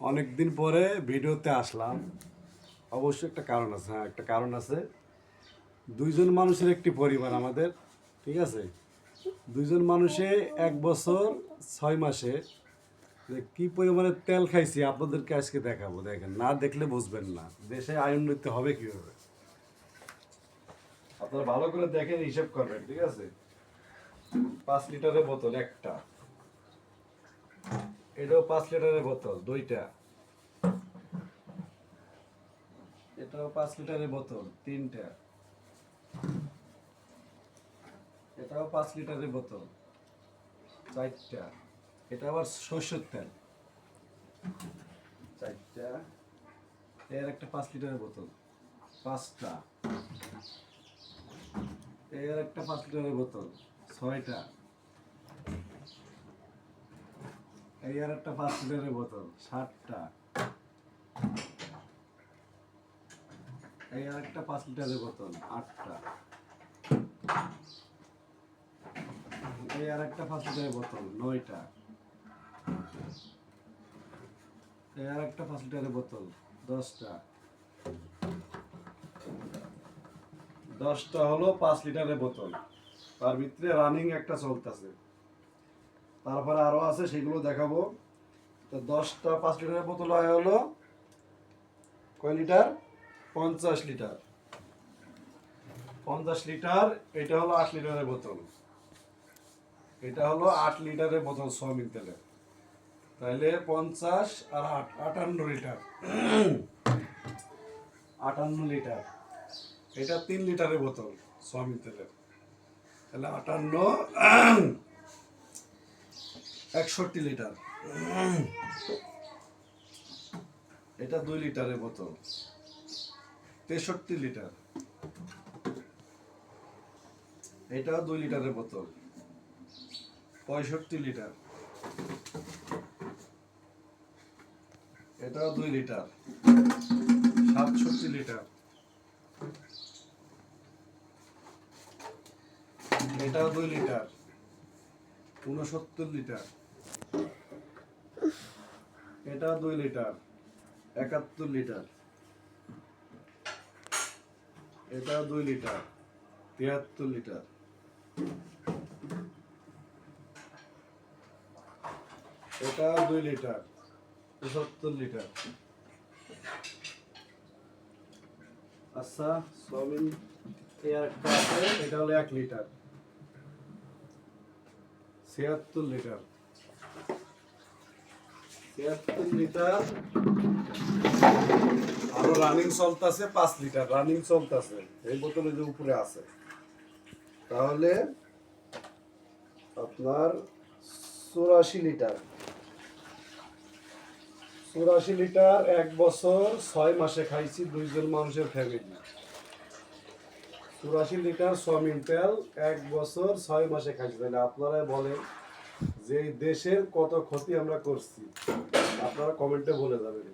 অনেকদিন পরে ভিডিওতে আসলাম। অবশ্যই একটা কারণ আছে, একটা কারণ আছে। দুইজন মানুষের একটি পরিবার আমাদের, ঠিক আছে? দুইজন মানুষে 1 বছর 6 মাসে যে কি পরিমাণে তেল খাইছি আপনাদেরকে আজকে দেখাবো। দেখেন, না দেখলে বুঝবেন না দেশে আয় উন্নতি হবে কিভাবে। আপনারা ভালো করে দেখেন, হিসাব করবেন, ঠিক আছে? 5 লিটারের বোতল একটা, এটাও 5 লিটারের বোতল দুইটা, এটাও 5 লিটারের বোতল তিনটা, এটাও 5 লিটারের বোতল চারটা, এটা আবার সরষের তেল চারটা, এর একটা 5 লিটারের বোতল পাঁচটা, এর একটা 5 লিটারের বোতল ছয়টা, এই আর একটা 5 লিটারের বোতল সাতটা, এই আর একটা 5 লিটারের বোতল আটটা, এই আর একটা 5 লিটারের বোতল নয়টা, এই আর একটা 5 লিটারের বোতল 10টা। 10টা হলো 5 লিটারের বোতল, তার ভিতরে রানিং একটা চলতেছে, তারপরে আরো আছে, সেগুলো দেখাবো। তো 10টা 5 লিটারের বোতল হয় হলো কয় লিটার? 50 লিটার। 50 লিটার। এটা হলো 8 লিটারের বোতল, এটা হলো 8 লিটারের বোতল সয়াবিন তেলের। তাহলে 50 আর 8 58 লিটার। 58 লিটার। এটা 3 লিটারের বোতল সয়াবিন তেলের, তাহলে 58 61 লিটার। এটা 2 লিটারের বোতল 63 লিটার। এটাও 2 লিটারের বোতল 65 লিটার। এটাও 2 লিটার 67 লিটার। এটাও 2 লিটার 69 লিটার। এটাও 2 লিটার 71 লিটার। এটাও 2 লিটার 73 লিটার। এটাও 2 লিটার 75 লিটার। আচ্ছা, সয়াবিন এর একটা আছে, এটা হলো 1 লিটার 76 লিটার। 76 লিটার। আরো রানিং চলতেছে 5 লিটার রানিং চলতেছে, এই বোতলে যে উপরে আছে। তাহলে আপনার 84 লিটার। 84 লিটার 1 বছর 6 মাসে খাইছি দুইজন মানুষের ফ্যামিলি। 84 লিটার সয়াবিন তেল 1 বছর 6 মাসে খাইছি। তাহলে আপনারা বলেন যে দেশের কত ক্ষতি আমরা করছি, আপনারা কমেন্টে বলে যাবেন।